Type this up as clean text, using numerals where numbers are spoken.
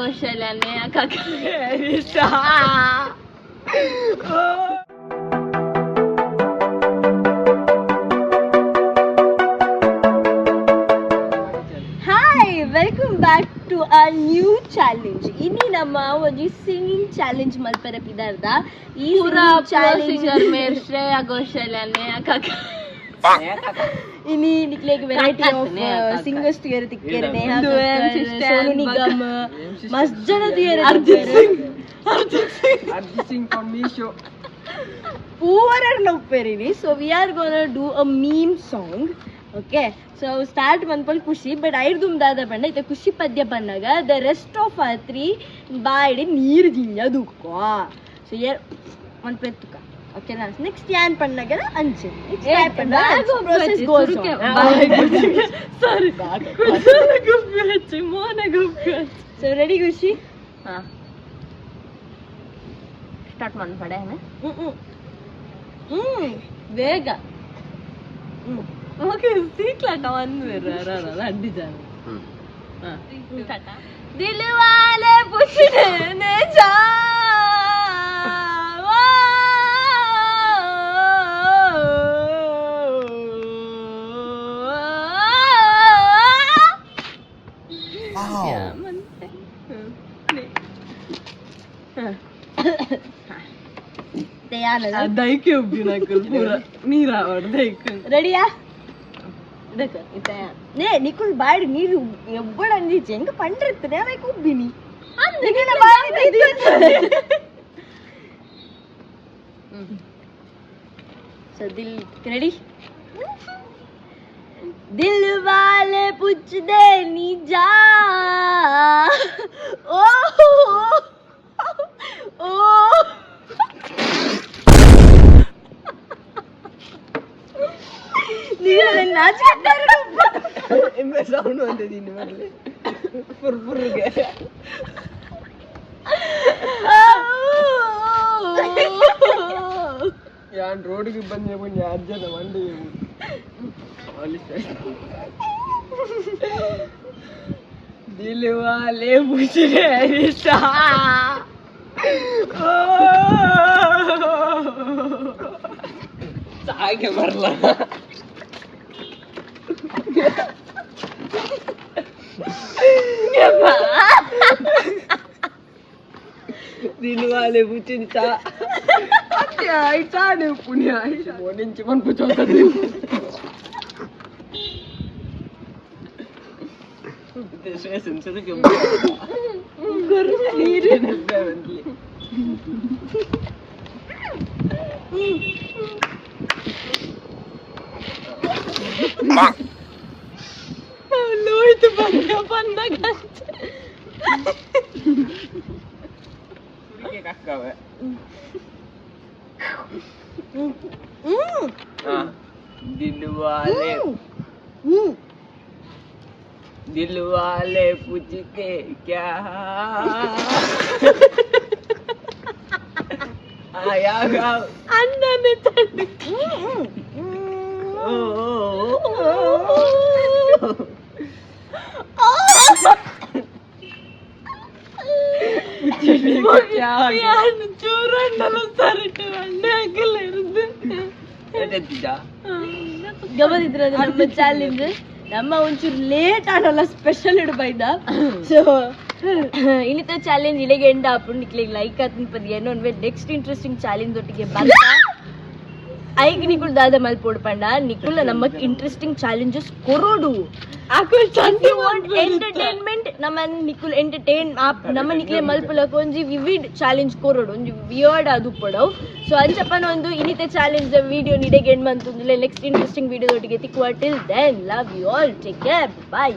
ಕೌಶಲ್ಯನೇ hi welcome back to a new challenge. ಇನ್ನಿ ನಮ್ಮ ಒಂದು ಸಿಂಗಿಂಗ್ ಚಾಲೆಂಜ್ ಮಲ್ಪರ ಪಿದಾರ್ದ ಈ ಚಾಲೆಂಜರ್ ಮೇರ್ ಶ್ರೇಯ ಘೋಷಾಲನೆ ini niklek variety of singers together tikkerne Sonu Nigam mas jana together Arjit Singh from Misho poorer lopperini. So we are gonna do a meme song. Okay, so start manpal kushi but aidum dada banda ite kushi padya bannaga the rest of our three baide neer ginja dukko. So here manpettuka. Okay, now next yan pannagala anche next panna process goes on. Sorry kushana guppechi mona guppechi. So ready kushi? Ha start man pade hai na vega okay seat la kavan vera addi jana ha tata dil wale puchne ne ja దైకే ఉబ్బి నాకు పూరా నీరు ఆవడ దైకే రెడీయా ఇదక ఇతయా నే నికుల్ body నీరు ఎవ్వడ అందించి ఎంక పండ్రెత్తనే నాకు ఉబ్బిని అందుకనే బాడి సో దిల్ రెడీ दिल वाले पूछते नी जा ओ ओ ನೀನು ನಾಚ ಎಮ್ಮೆ ಸೌಂಡ್ ಅಂತ ದಿನ ಮರಲೆ ಫುರ್ಫುರ್ಗೆ ಯಾನ್ ರೋಡ್ಗೆ ಬಂದೆ ಬಂದೆ ಅಜ್ಜನ ಮಂಡಿ दिल वाले पूछ रहे आगे मरला दिल वाले पूछ चाने पुण्य मोनिंची पण पुछवता this is sensitive gurru neeru nabbanli loit banna gante surike kakkava दिल वाले पूछते क्या आया गाँव अन्ना ने तंड क्या यार चूरंडलो सरट अन्ना अगले इरुंदु ಎತ್ತಿದಾ ಗಮನಿದ್ರೆ ನಮ್ಮ ಚಾಲೆಂಜ್ ನಮ್ಮ ಒಂಚೂರು ಲೇಟ್ ಆಡಲ್ಲ ಸ್ಪೆಷಲ್ ಇಡಬೈದ ಸೊ ಇನ್ನಿತ ಚಾಲೆಂಜ್ ಇಳೆಗೆ ಎಂಡ ಅప్పుడు ನಿಕ್ಲಿಗೆ ಲೈಕ್ ಆತನ ಪದಿ ಏನೋ ನೆಕ್ಸ್ಟ್ ಇಂಟ್ರೆಸ್ಟಿಂಗ್ ಚಾಲೆಂಜ್ ಒಟ್ಟಿಗೆ ಬರ್ತಾ ಐಗೆ ನಿಕುಲ್ ದಾದ ಮಲ್ ಪೋಡ್ಪಂಡ ನಿಕುಲ್ ನಮ್ಮಕ್ ಇಂಟ್ರೆಸ್ಟಿಂಗ್ ಚಾಲೆಂಜಸ್ ಕೊರೋಡು ಆಕುಲ್ ಚಂದಿ ವಾಂಟ್ ಎಂಟರ್ಟೈನ್ಮೆಂಟ್ ನಮ್ಮ ನಿಕುಲ್ ಎಂಟರ್ಟೈನ್ ನಮ್ಮ ನಿಕ್ಲೆ ಮಲ್ಪಲ ಕೊಂಜಿ ವಿವಿಡ್ ಚಾಲೆಂಜ್ ಕೊರೋಡು ಒಂಜಿ ವಿಯರ್ಡ್ ಅದು ಪಡವು ಸೊ ಅಂಚಪ್ಪನ ಒಂದು ಇನ್ನಿತ ಚಾಲೆಂಜ್ ವಿಡಿಯೋ ನಿಡೆಗೆ ಎಂಡ್ ಬಂತಂದ್ರೆ ನೆಕ್ಸ್ಟ್ ಇಂಟ್ರೆಸ್ಟಿಂಗ್ ವಿಡಿಯೋ ಒಟ್ಟಿಗೆ ತಿಕ್ಕುವ till then love you all take care by.